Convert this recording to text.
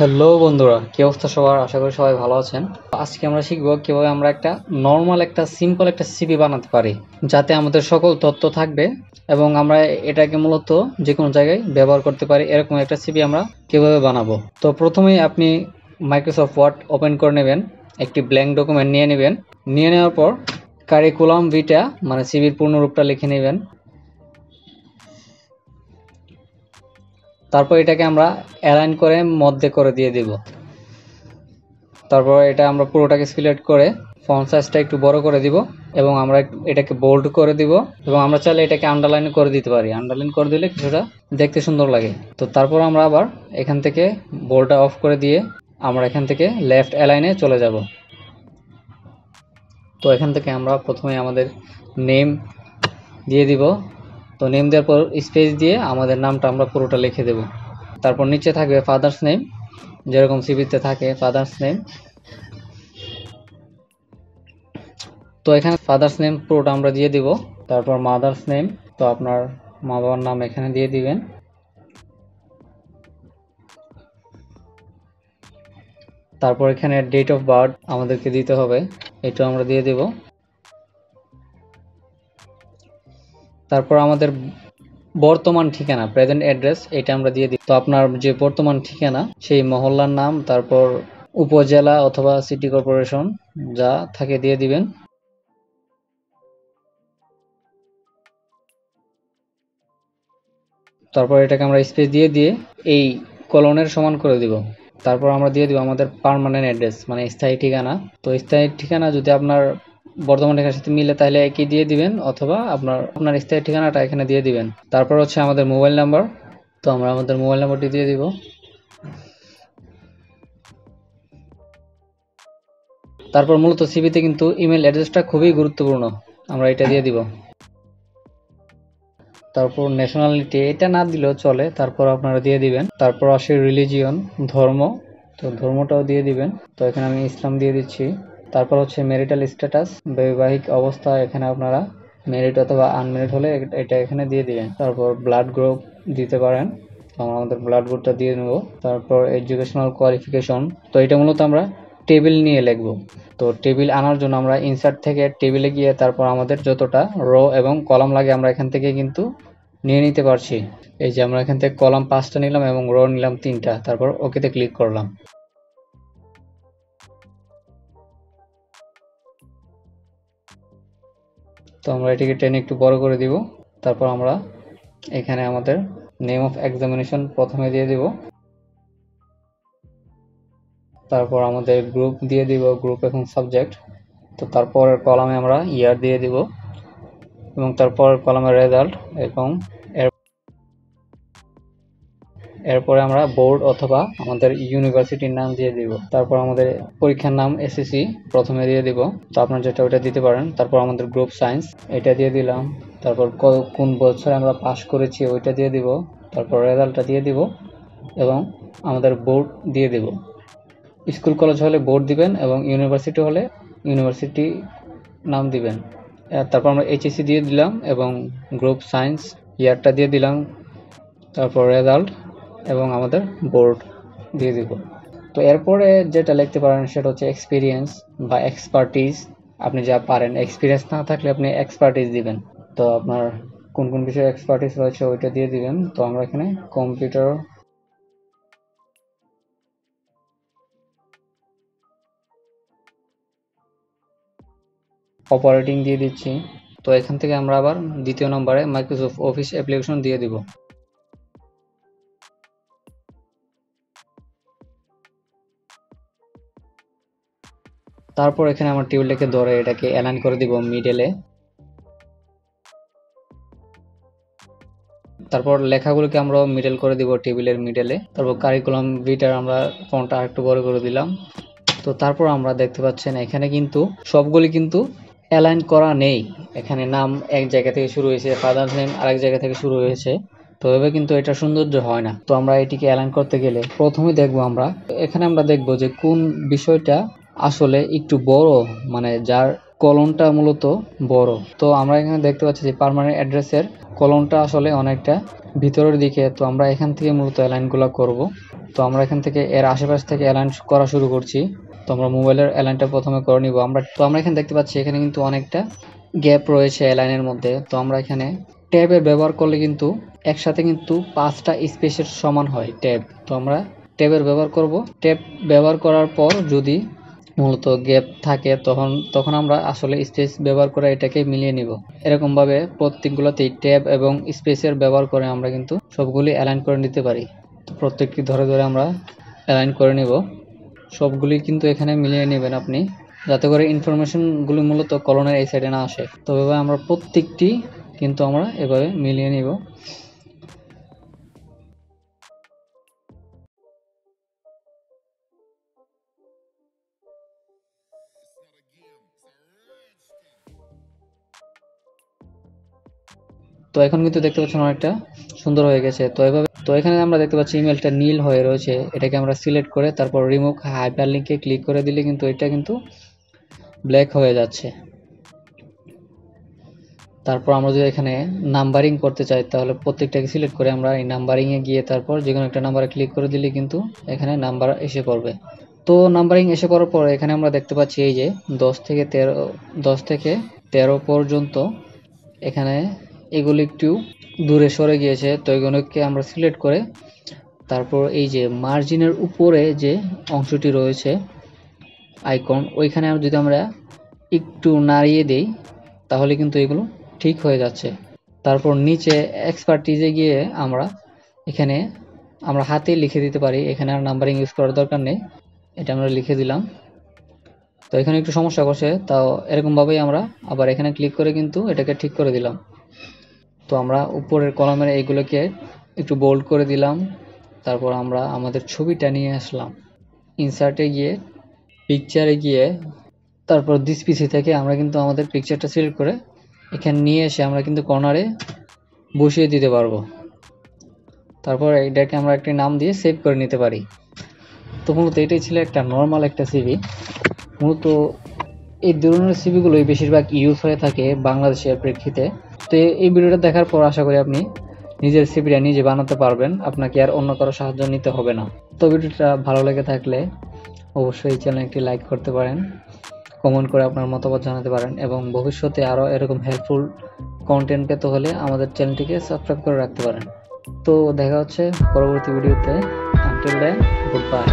Hello বন্ধুরা, কি অবস্থা সবার? আশা করি সবাই ভালো আছেন। আজকে আমরা শিখবো কিভাবে আমরা একটা নর্মাল একটা সিম্পল একটা সিভি বানাতে পারি, যাতে আমাদের সকল তথ্য থাকবে এবং আমরা এটাকে মূলত যে কোনো জায়গায় ব্যবহার করতে পারি। এরকম একটা সিভি আমরা কিভাবে বানাবো। তো প্রথমেই আপনি মাইক্রোসফট ওয়ার্ড ওপেন করে নেবেন, একটি ব্ল্যাঙ্ক ডকুমেন্ট নিয়ে নেবেন। নিয়ে নেওয়ার পর কারিকুলাম ভিটা মানে সিভির পূর্ণরূপটা লিখে নেবেন। তারপর এটাকে আমরা অ্যালাইন করে মধ্যে করে দিয়ে দিব। তারপর এটা আমরা পুরোটাকে সিলেক্ট করে ফন্ট সাইজটা একটু বড় করে দিব এবং আমরা এটাকে বোল্ড করে দিব এবং আমরা চাইলে এটাকে আন্ডারলাইন করে দিতে পারি। আন্ডারলাইন করে দিলে কিছুটা দেখতে সুন্দর লাগে। তো তারপর আমরা আবার এখান থেকে বোল্ডটা অফ করে দিয়ে আমরা এখান থেকে লেফট অ্যালাইনে চলে যাব। তো এখান থেকে আমরা প্রথমে আমাদের নেম দিয়ে দিব। তো নেম দেওয়ার পর স্পেস দিয়ে আমাদের নামটা আমরা পুরোটা লিখে দেব। তারপর নিচে থাকবে ফাদার্স নেম, যেরকম সিভিতে থাকে ফাদার্স নেম। তো এখানে ফাদার্স নেম পুরোটা আমরা দিয়ে দিব। তারপর মাদার্স নেম, তো আপনার মা বাবার নাম এখানে দিয়ে দিবেন। তারপর এখানে ডেট অফ বার্থ আমাদেরকে দিতে হবে, এটা আমরা দিয়ে দিব। তারপর আমাদের বর্তমান ঠিকানা প্রেজেন্ট অ্যাড্রেস এটা আমরা দিয়ে দিই। তো আপনার যে বর্তমান ঠিকানা সেই মহল্লার নাম, তারপর উপজেলা অথবা সিটি কর্পোরেশন যা থাকে দিয়ে দিবেন। তারপর এটাকে আমরা স্পেস দিয়ে দিয়ে এই কলনের সমান করে দিব। তারপর আমরা দিয়ে দিব আমাদের পার্মানেন্ট অ্যাড্রেস মানে স্থায়ী ঠিকানা। তো স্থায়ী ঠিকানা যদি আপনার বর্তমান ঠিকানার সাথে মিলে তাহলে একই দিয়ে দিবেন, অথবা আপনার স্থায়ী ঠিকানাটা এখানে দিয়ে দিবেন। তারপর হচ্ছে আমাদের মোবাইল নাম্বার, তো আমরা আমাদের মোবাইল নাম্বারটি দিয়ে দিব। তারপর মূলত সিভিতে কিন্তু ইমেল অ্যাড্রেসটা খুবই গুরুত্বপূর্ণ, আমরা এটা দিয়ে দিব। তারপর ন্যাশনালিটি এটা না দিলেও চলে, তারপর আপনারা দিয়ে দিবেন। তারপর আসে রিলিজিয়ন, ধর্ম, তো ধর্মটাও দিয়ে দিবেন। তো এখানে আমি ইসলাম দিয়ে দিচ্ছি। তারপর হচ্ছে ম্যারিটাল স্ট্যাটাস, বৈবাহিক অবস্থা, এখানে আপনারা ম্যারিড অথবা আনম্যারিড হলে এটা এখানে দিয়ে দিবেন। তারপর ব্লাড গ্রুপ দিতে পারেন, আমরা আমাদের ব্লাড গ্রুপটা দিয়ে নেব। তারপর এডুকেশনাল কোয়ালিফিকেশন, তো এটা মূলত আমরা টেবিল নিয়ে লিখব। তো টেবিল আনার জন্য আমরা ইনসার্ট থেকে টেবিলে গিয়ে তারপর আমাদের যতটা রো এবং কলাম লাগে আমরা এখান থেকে কিন্তু নিয়ে নিতে পারছি। এই যে আমরা এখান থেকে কলাম 5টা নিলাম এবং রো নিলাম 3টা, তারপর ওকেতে ক্লিক করলাম। তো আমরা এটিকে টেনে একটু বড় করে দিব। তারপর আমরা এখানে আমাদের নেম অফ এক্সামিনেশন প্রথমে দিয়ে দিব। তারপর আমাদের গ্রুপ দিয়ে দিব, গ্রুপ এবং সাবজেক্ট। তো তারপরের কলামে আমরা ইয়ার দিয়ে দিব এবং তারপর কলামে রেজাল্ট এবং এরপরে আমরা বোর্ড অথবা আমাদের ইউনিভার্সিটির নাম দিয়ে দিব। তারপর আমাদের পরীক্ষার নাম এসএসসি প্রথমে দিয়ে দিব, তো আপনার যেটা ওটা দিতে পারেন। তারপর আমাদের গ্রুপ সায়েন্স এটা দিয়ে দিলাম। তারপর কোন বছরে আমরা পাস করেছি ওইটা দিয়ে দিব। তারপর রেজাল্টটা দিয়ে দিব এবং আমাদের বোর্ড দিয়ে দিব। স্কুল কলেজ হলে বোর্ড দিবেন এবং ইউনিভার্সিটি হলে ইউনিভার্সিটি নাম দিবেন। তারপর আমরা এইচএসসি দিয়ে দিলাম এবং গ্রুপ সায়েন্স ইয়ারটা দিয়ে দিলাম। তারপর রেজাল্ট এবং আমাদের বোর্ড দিয়ে দিব। তো এরপরে যেটা লিখতে পারেন সেটা হচ্ছে এক্সপিরিয়েন্স বা এক্সপার্টিস, আপনি যা পারেন। এক্সপিরিয়েন্স না থাকলে আপনি এক্সপার্টিস দিবেন। তো আপনার কোন কোন বিষয়ে এক্সপার্টিস রয়েছে ওইটা দিয়ে দিবেন। তো আমরা এখানে কম্পিউটার অপারেটিং দিয়ে দিচ্ছি। তো এখান থেকে আমরা আবার দ্বিতীয় নম্বরে মাইক্রোসফট অফিস অ্যাপ্লিকেশন দিয়ে দিব। তারপর এখানে আমার টেবিলটাকে ধরে এটাকে অ্যালাইন করে দিব মিডলে। তারপর লেখাগুলোকে আমরা মিডল করে দিব টেবিলের মিডলে। তারপর কারিকুলাম ভিটার আমরা ফন্টটা আরেকটু বড় করে দিলাম। তো তারপর আমরা দেখতে পাচ্ছেন এখানে কিন্তু সবগুলি কিন্তু অ্যালাইন করা নেই। এখানে নাম এক জায়গা থেকে শুরু হয়েছে, ফাদার্স নেম আরেক জায়গা থেকে শুরু হয়েছে। তো এভাবে কিন্তু এটা সৌন্দর্য হয় না। তো আমরা এটিকে অ্যালাইন করতে গেলে প্রথমে দেখবো এখানে আমরা দেখবো যে কোন বিষয়টা আসলে একটু বড়, মানে যার কলমটা মূলত বড়। তো আমরা এখানে দেখতে পাচ্ছি যে পার্মানেন্ট অ্যাড্রেসের কলমটা আসলে অনেকটা ভিতরের দিকে। তো আমরা এখান থেকে মূলত অ্যালাইনগুলো করব। তো আমরা এখান থেকে এর আশেপাশ থেকে অ্যালাইন করা শুরু করছি। তো আমরা মোবাইলের অ্যালাইনটা প্রথমে করে নিব। আমরা এখানে দেখতে পাচ্ছি এখানে কিন্তু অনেকটা গ্যাপ রয়েছে অ্যালাইনের মধ্যে। তো আমরা এখানে ট্যাবের ব্যবহার করলে কিন্তু একসাথে কিন্তু 5টা স্পেসের সমান হয় ট্যাব। তো আমরা ট্যাবের ব্যবহার করব। ট্যাব ব্যবহার করার পর যদি মূলত গ্যাপ থাকে তখন আমরা আসলে স্পেস ব্যবহার করে এটাকে মিলিয়ে নিব। এরকম ভাবে প্রত্যেকগুলোতেই ট্যাব এবং স্পেসের ব্যবহার করে আমরা কিন্তু সবগুলি অ্যালাইন করে নিতে পারি। তো প্রত্যেকটি ধরে ধরে আমরা অ্যালাইন করে নিব। সবগুলি কিন্তু এখানে মিলিয়ে নেবেন আপনি, যাতে করে ইনফরমেশনগুলি মূলত কলনের এই সাইডে না আসে। তো এভাবে আমরা প্রত্যেকটি কিন্তু আমরা এভাবে মিলিয়ে নিব। তো এখন কিন্তু দেখতে পাচ্ছেন অনেকটা সুন্দর হয়ে গেছে। তো এখানে আমরা দেখতে পাচ্ছি ইমেলটা নীল হয়ে রয়েছে। এটাকে আমরা সিলেক্ট করে তারপর রিমুভ হাইপারলিংকে ক্লিক করে দিলে কিন্তু এটা কিন্তু ব্ল্যাক হয়ে যাচ্ছে। তারপর আমরা যদি এখানে নাম্বারিং করতে চাই তাহলে প্রত্যেকটাকে সিলেক্ট করে আমরা এই নাম্বারিংয়ে গিয়ে তারপর যে কোনো একটা নাম্বারে ক্লিক করে দিলে কিন্তু এখানে নাম্বার এসে পড়বে। তো নাম্বারিং এসে পড়ার পর এখানে আমরা দেখতে পাচ্ছি এই যে 10 থেকে 13 পর্যন্ত এখানে এগুলো একটু দূরে সরে গিয়েছে। তো এগুলোকে আমরা সিলেক্ট করে তারপর এই যে মার্জিনের উপরে যে অংশটি রয়েছে আইকন, ওইখানে যদি আমরা একটু নাড়িয়ে দেই তাহলে কিন্তু এগুলো ঠিক হয়ে যাচ্ছে। তারপর নিচে এক্সপার্টিজে গিয়ে এখানে আমরা হাতে লিখে দিতে পারি। এখানে আর নাম্বারিং ইউজ করার দরকার নেই, এটা আমরা লিখে দিলাম। তো এখানে একটু সমস্যা করছে, তাও এরকমভাবেই আমরা আবার এখানে ক্লিক করে কিন্তু এটাকে ঠিক করে দিলাম। তো আমরা উপরের কলামের এইগুলোকে একটু বোল্ড করে দিলাম। তারপর আমরা আমাদের ছবিটা নিয়ে আসলাম, ইনসার্টে গিয়ে পিকচারে গিয়ে তারপর দিস পিসি থেকে আমরা কিন্তু আমাদের পিকচারটা সিলেক্ট করে এখানে নিয়ে এসে আমরা কিন্তু কর্নারে বসিয়ে দিতে পারবো। তারপর এটাকে আমরা একটি নাম দিয়ে সেভ করে নিতে পারি। তো মূলত এটাই ছিল একটা নর্মাল একটা সিভি। মূলত এই ধরনের সিভিগুলোই বেশিরভাগ ইউজ হয়ে থাকে বাংলাদেশের প্রেক্ষিতে। তো এই ভিডিওটা দেখার পর আশা করি আপনি নিজের সিভিটা নিজে বানাতে পারবেন, আপনাকে আর অন্য কারো সাহায্য নিতে হবে না। তো ভিডিওটা ভালো লেগে থাকলে অবশ্যই এই চ্যানেলে একটি লাইক করতে পারেন, কমেন্ট করে আপনার মতামত জানাতে পারেন এবং ভবিষ্যতে আরও এরকম হেল্পফুল কন্টেন্ট পেতে হলে আমাদের চ্যানেলটিকে সাবস্ক্রাইব করে রাখতে পারেন। তো দেখা হচ্ছে পরবর্তী ভিডিওতে। Until then, good by.